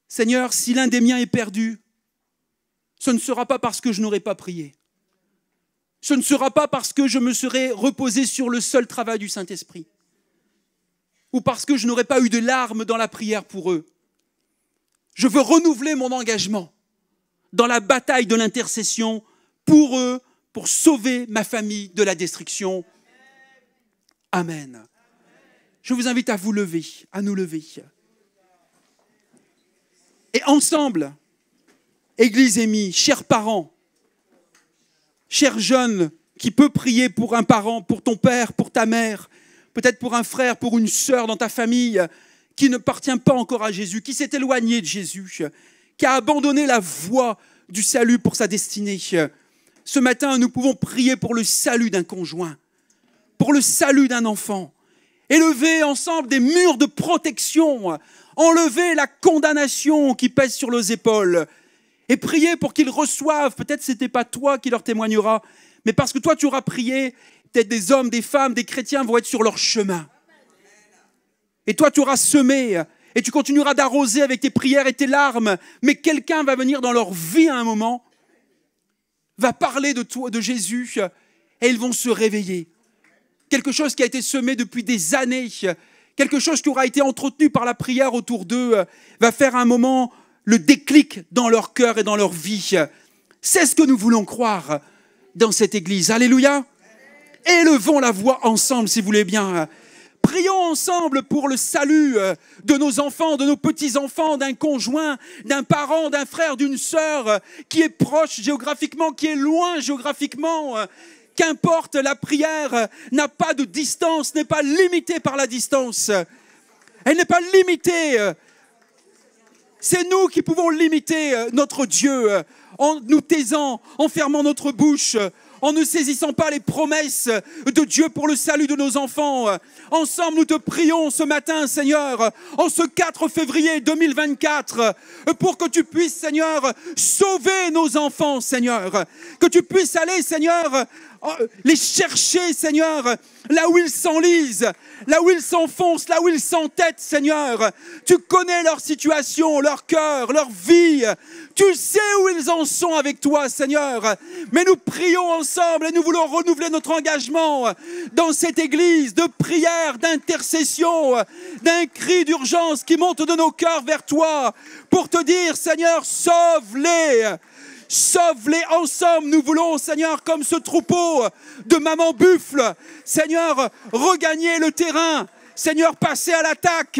S1: Seigneur, si l'un des miens est perdu, ce ne sera pas parce que je n'aurai pas prié. Ce ne sera pas parce que je me serai reposé sur le seul travail du Saint-Esprit ou parce que je n'aurai pas eu de larmes dans la prière pour eux. Je veux renouveler mon engagement dans la bataille de l'intercession pour eux, pour sauver ma famille de la destruction. Amen. Je vous invite à vous lever, à nous lever. Et ensemble, Église émie, chers parents, chers jeunes, qui peut prier pour un parent, pour ton père, pour ta mère, peut-être pour un frère, pour une sœur dans ta famille, qui ne appartient pas encore à Jésus, qui s'est éloigné de Jésus, qui a abandonné la voie du salut pour sa destinée. Ce matin, nous pouvons prier pour le salut d'un conjoint, pour le salut d'un enfant, élever ensemble des murs de protection, enlever la condamnation qui pèse sur leurs épaules et prier pour qu'ils reçoivent, peut-être ce n'était pas toi qui leur témoignera, mais parce que toi tu auras prié, peut-être des hommes, des femmes, des chrétiens vont être sur leur chemin. Et toi tu auras semé et tu continueras d'arroser avec tes prières et tes larmes, mais quelqu'un va venir dans leur vie à un moment, va parler de toi, de Jésus, et ils vont se réveiller. Quelque chose qui a été semé depuis des années, quelque chose qui aura été entretenu par la prière autour d'eux, va faire un moment le déclic dans leur cœur et dans leur vie. C'est ce que nous voulons croire dans cette église. Alléluia. Élevons la voix ensemble, si vous voulez bien. Prions ensemble pour le salut de nos enfants, de nos petits-enfants, d'un conjoint, d'un parent, d'un frère, d'une sœur qui est proche géographiquement, qui est loin géographiquement. Qu'importe, la prière n'a pas de distance, n'est pas limitée par la distance. Elle n'est pas limitée. C'est nous qui pouvons limiter notre Dieu en nous taisant, en fermant notre bouche, en ne saisissant pas les promesses de Dieu pour le salut de nos enfants. Ensemble, nous te prions ce matin, Seigneur, en ce 4 février 2024, pour que tu puisses, Seigneur, sauver nos enfants, Seigneur. Que tu puisses aller, Seigneur, les chercher, Seigneur, là où ils s'enlisent, là où ils s'enfoncent, là où ils s'entêtent, Seigneur. Tu connais leur situation, leur cœur, leur vie. Tu sais où ils en sont avec toi, Seigneur. Mais nous prions ensemble et nous voulons renouveler notre engagement dans cette église de prière, d'intercession, d'un cri d'urgence qui monte de nos cœurs vers toi pour te dire, Seigneur, sauve-les. Sauve-les ensemble, nous voulons, Seigneur, comme ce troupeau de maman buffle, Seigneur, regagner le terrain, Seigneur, passer à l'attaque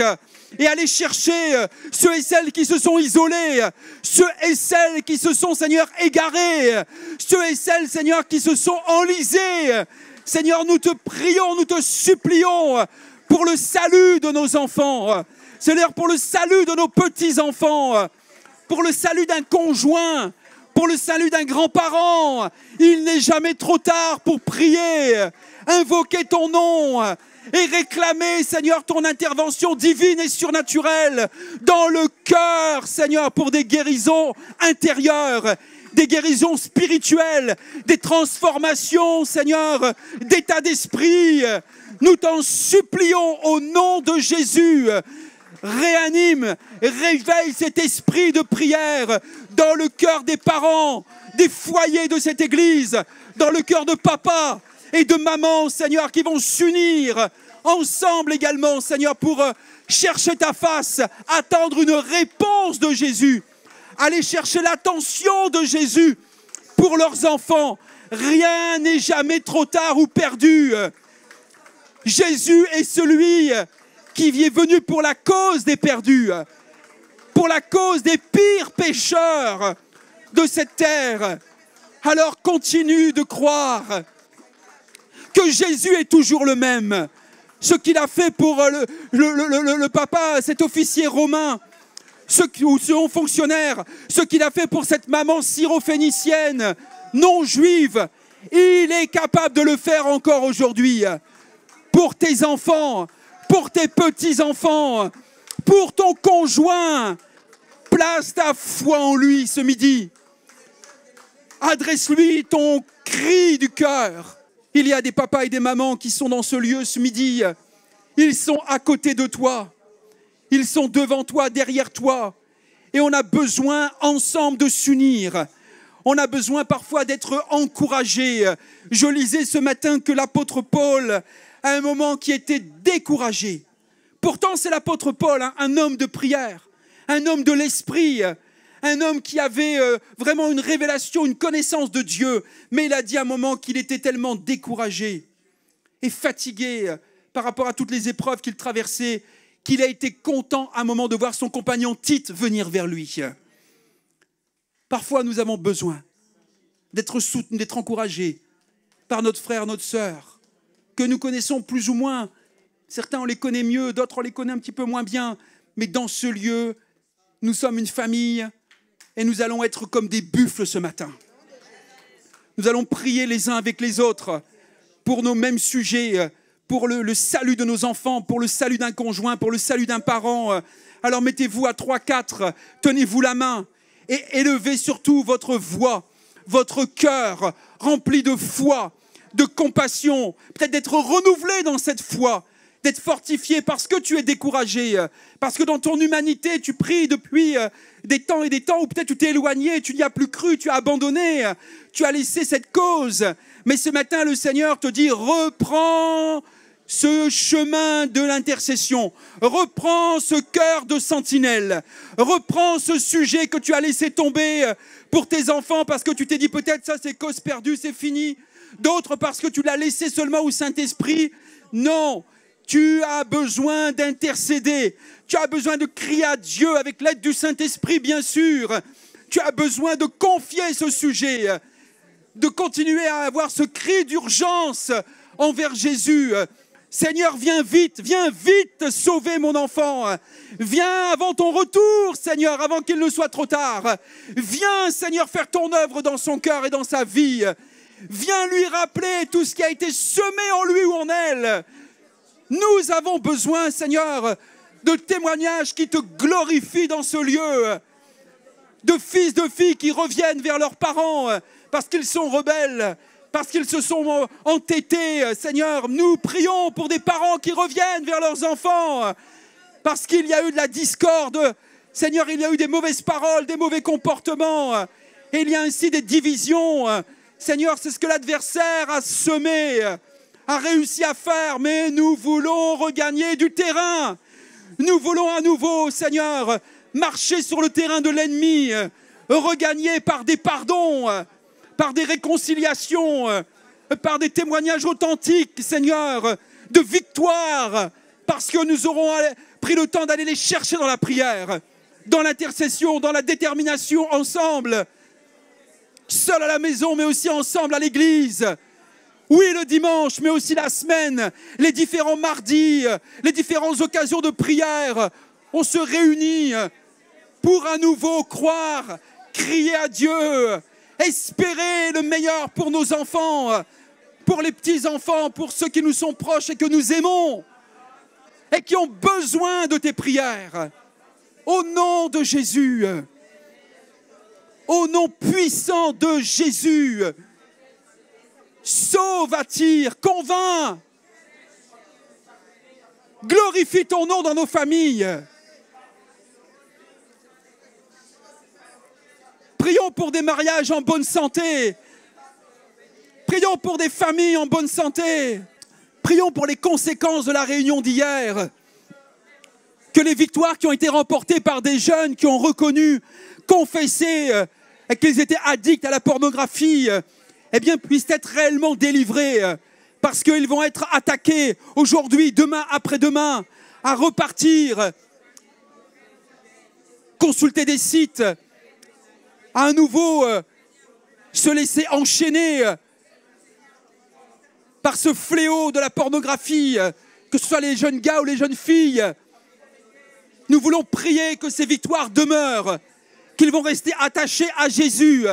S1: et aller chercher ceux et celles qui se sont isolés, ceux et celles qui se sont, Seigneur, égarés, ceux et celles, Seigneur, qui se sont enlisés. Seigneur, nous te prions, nous te supplions pour le salut de nos enfants, Seigneur, pour le salut de nos petits-enfants, pour le salut d'un conjoint, pour le salut d'un grand-parent. Il n'est jamais trop tard pour prier, invoquer ton nom et réclamer, Seigneur, ton intervention divine et surnaturelle dans le cœur, Seigneur, pour des guérisons intérieures, des guérisons spirituelles, des transformations, Seigneur, d'état d'esprit. Nous t'en supplions au nom de Jésus. Réanime, réveille cet esprit de prière dans le cœur des parents, des foyers de cette église, dans le cœur de papa et de maman, Seigneur, qui vont s'unir ensemble également, Seigneur, pour chercher ta face, attendre une réponse de Jésus, aller chercher l'attention de Jésus pour leurs enfants. Rien n'est jamais trop tard ou perdu. Jésus est celui qui est venu pour la cause des perdus, pour la cause des pires pécheurs de cette terre. Alors continue de croire que Jésus est toujours le même. Ce qu'il a fait pour le papa, cet officier romain, ce haut fonctionnaire, ce qu'il a fait pour cette maman syrophénicienne, non juive, il est capable de le faire encore aujourd'hui. Pour tes enfants, pour tes petits-enfants, pour ton conjoint, place ta foi en lui ce midi. Adresse-lui ton cri du cœur. Il y a des papas et des mamans qui sont dans ce lieu ce midi. Ils sont à côté de toi. Ils sont devant toi, derrière toi. Et on a besoin ensemble de s'unir. On a besoin parfois d'être encouragés. Je lisais ce matin que l'apôtre Paul, à un moment qui était découragé. Pourtant, c'est l'apôtre Paul, un homme de prière, un homme de l'esprit, un homme qui avait vraiment une révélation, une connaissance de Dieu. Mais il a dit à un moment qu'il était tellement découragé et fatigué par rapport à toutes les épreuves qu'il traversait, qu'il a été content à un moment de voir son compagnon Tite venir vers lui. Parfois, nous avons besoin d'être soutenus, d'être encouragés par notre frère, notre sœur, que nous connaissons plus ou moins. Certains, on les connaît mieux, d'autres, on les connaît un petit peu moins bien. Mais dans ce lieu, nous sommes une famille et nous allons être comme des buffles ce matin. Nous allons prier les uns avec les autres pour nos mêmes sujets, pour le salut de nos enfants, pour le salut d'un conjoint, pour le salut d'un parent. Alors mettez-vous à 3-4, tenez-vous la main et élevez surtout votre voix, votre cœur rempli de foi, de compassion, peut-être d'être renouvelé dans cette foi, d'être fortifié parce que tu es découragé, parce que dans ton humanité, tu pries depuis des temps et des temps où peut-être tu t'es éloigné, tu n'y as plus cru, tu as abandonné, tu as laissé cette cause. Mais ce matin, le Seigneur te dit, reprends ce chemin de l'intercession, reprends ce cœur de sentinelle, reprends ce sujet que tu as laissé tomber pour tes enfants parce que tu t'es dit peut-être ça c'est cause perdue, c'est fini, d'autres parce que tu l'as laissé seulement au Saint-Esprit. Non, tu as besoin d'intercéder, tu as besoin de crier à Dieu avec l'aide du Saint-Esprit bien sûr, tu as besoin de confier ce sujet, de continuer à avoir ce cri d'urgence envers Jésus. Seigneur, viens vite sauver mon enfant. Viens avant ton retour, Seigneur, avant qu'il ne soit trop tard. Viens, Seigneur, faire ton œuvre dans son cœur et dans sa vie. Viens lui rappeler tout ce qui a été semé en lui ou en elle. Nous avons besoin, Seigneur, de témoignages qui te glorifient dans ce lieu. De fils, de filles qui reviennent vers leurs parents parce qu'ils sont rebelles, parce qu'ils se sont entêtés. Seigneur, nous prions pour des parents qui reviennent vers leurs enfants, parce qu'il y a eu de la discorde. Seigneur, il y a eu des mauvaises paroles, des mauvais comportements, et il y a ainsi des divisions. Seigneur, c'est ce que l'adversaire a semé, a réussi à faire, mais nous voulons regagner du terrain. Nous voulons à nouveau, Seigneur, marcher sur le terrain de l'ennemi, regagner par des pardons, par des réconciliations, par des témoignages authentiques, Seigneur, de victoire, parce que nous aurons pris le temps d'aller les chercher dans la prière, dans l'intercession, dans la détermination, ensemble, seul à la maison, mais aussi ensemble à l'église. Oui, le dimanche, mais aussi la semaine, les différents mardis, les différentes occasions de prière, on se réunit pour à nouveau croire, crier à Dieu, espérer le meilleur pour nos enfants, pour les petits-enfants, pour ceux qui nous sont proches et que nous aimons et qui ont besoin de tes prières. Au nom de Jésus, au nom puissant de Jésus, sauve, attire, convainc, glorifie ton nom dans nos familles. Prions pour des mariages en bonne santé. Prions pour des familles en bonne santé. Prions pour les conséquences de la réunion d'hier. Que les victoires qui ont été remportées par des jeunes qui ont reconnu, confessé qu'ils étaient addicts à la pornographie, eh bien, puissent être réellement délivrés. Parce qu'ils vont être attaqués aujourd'hui, demain, après-demain, à repartir, consulter des sites, à nouveau se laisser enchaîner par ce fléau de la pornographie, que ce soit les jeunes gars ou les jeunes filles. Nous voulons prier que ces victoires demeurent, qu'ils vont rester attachés à Jésus,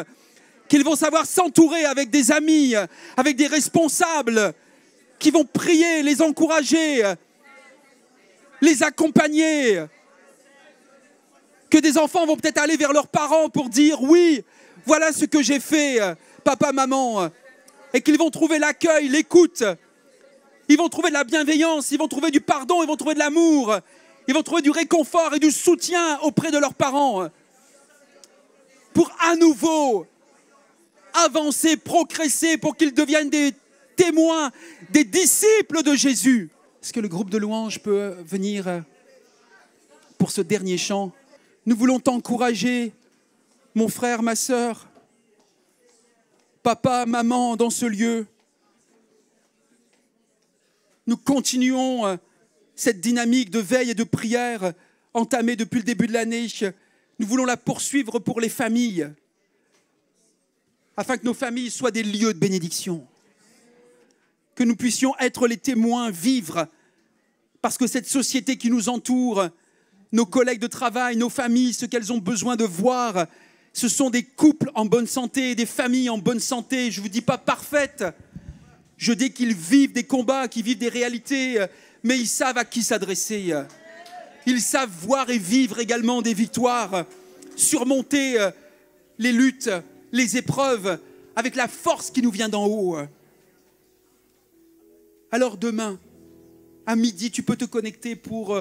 S1: qu'ils vont savoir s'entourer avec des amis, avec des responsables, qui vont prier, les encourager, les accompagner. Que des enfants vont peut-être aller vers leurs parents pour dire « Oui, Voilà ce que j'ai fait, papa, maman. Et qu'ils vont trouver l'accueil, l'écoute. Ils vont trouver de la bienveillance, ils vont trouver du pardon, ils vont trouver de l'amour. Ils vont trouver du réconfort et du soutien auprès de leurs parents. Pour à nouveau avancer, progresser, pour qu'ils deviennent des témoins, des disciples de Jésus. Est-ce que le groupe de louanges peut venir pour ce dernier chant? Nous voulons t'encourager, mon frère, ma sœur, papa, maman, dans ce lieu. Nous continuons cette dynamique de veille et de prière entamée depuis le début de l'année. Nous voulons la poursuivre pour les familles, afin que nos familles soient des lieux de bénédiction. Que nous puissions être les témoins, vivre, parce que cette société qui nous entoure, nos collègues de travail, nos familles, ce qu'elles ont besoin de voir, ce sont des couples en bonne santé, des familles en bonne santé. Je ne vous dis pas parfaites. Je dis qu'ils vivent des combats, qu'ils vivent des réalités, mais ils savent à qui s'adresser. Ils savent voir et vivre également des victoires, surmonter les luttes, les épreuves, avec la force qui nous vient d'en haut. Alors demain, à midi, tu peux te connecter pour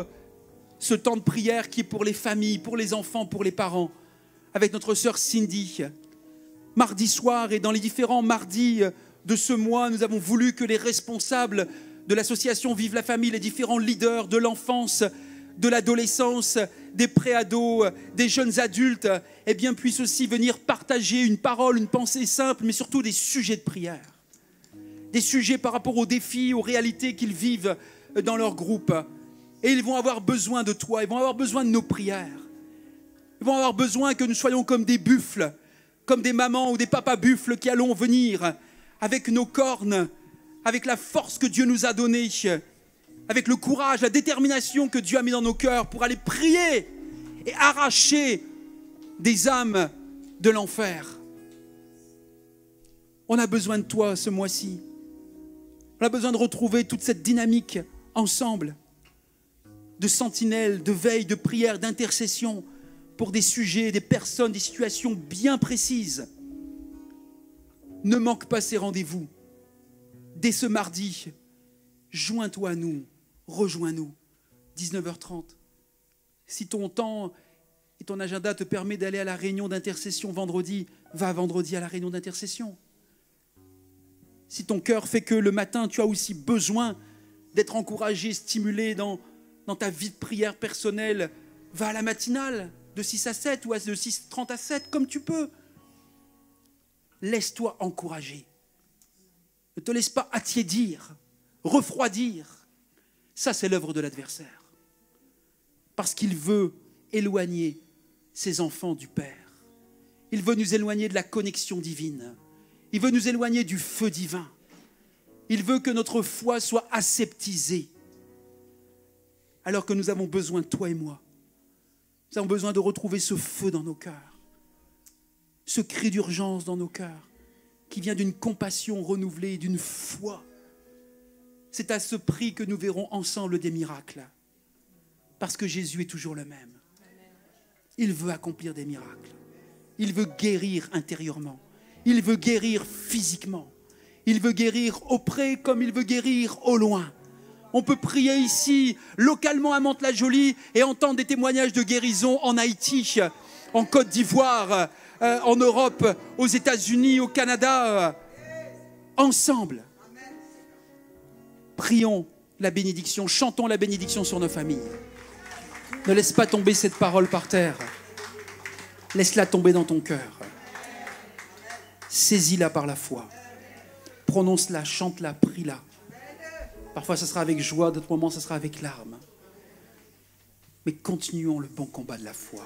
S1: ce temps de prière qui est pour les familles, pour les enfants, pour les parents, avec notre sœur Cindy. Mardi soir et dans les différents mardis de ce mois, nous avons voulu que les responsables de l'association Vive la Famille, les différents leaders de l'enfance, de l'adolescence, des préados, des jeunes adultes, eh bien, puissent aussi venir partager une parole, une pensée simple, mais surtout des sujets de prière. Des sujets par rapport aux défis, aux réalités qu'ils vivent dans leur groupe. Et ils vont avoir besoin de toi, ils vont avoir besoin de nos prières. Ils vont avoir besoin que nous soyons comme des buffles, comme des mamans ou des papas buffles qui allons venir avec nos cornes, avec la force que Dieu nous a donnée, avec le courage, la détermination que Dieu a mis dans nos cœurs pour aller prier et arracher des âmes de l'enfer. On a besoin de toi ce mois-ci. On a besoin de retrouver toute cette dynamique ensemble, de sentinelle, de veille, de prière, d'intercession pour des sujets, des personnes, des situations bien précises. Ne manque pas ces rendez-vous. Dès ce mardi, joins-toi à nous, rejoins-nous, 19h30. Si ton temps et ton agenda te permet d'aller à la réunion d'intercession vendredi, va vendredi à la réunion d'intercession. Si ton cœur fait que le matin, tu as aussi besoin d'être encouragé, stimulé dans ta vie de prière personnelle, va à la matinale de 6 à 7 ou de 6h30 à 7, comme tu peux. Laisse-toi encourager. Ne te laisse pas attiédir, refroidir. Ça, c'est l'œuvre de l'adversaire. Parce qu'il veut éloigner ses enfants du Père. Il veut nous éloigner de la connexion divine. Il veut nous éloigner du feu divin. Il veut que notre foi soit aseptisée. Alors que nous avons besoin de toi et moi. Nous avons besoin de retrouver ce feu dans nos cœurs. Ce cri d'urgence dans nos cœurs. Qui vient d'une compassion renouvelée, d'une foi. C'est à ce prix que nous verrons ensemble des miracles. Parce que Jésus est toujours le même. Il veut accomplir des miracles. Il veut guérir intérieurement. Il veut guérir physiquement. Il veut guérir auprès comme il veut guérir au loin. On peut prier ici, localement à Mantes-la-Jolie, et entendre des témoignages de guérison en Haïti, en Côte d'Ivoire, en Europe, aux États-Unis, au Canada, ensemble. Prions la bénédiction, chantons la bénédiction sur nos familles. Ne laisse pas tomber cette parole par terre. Laisse-la tomber dans ton cœur. Saisis-la par la foi. Prononce-la, chante-la, prie-la. Parfois, ça sera avec joie, d'autres moments, ça sera avec larmes. Mais continuons le bon combat de la foi.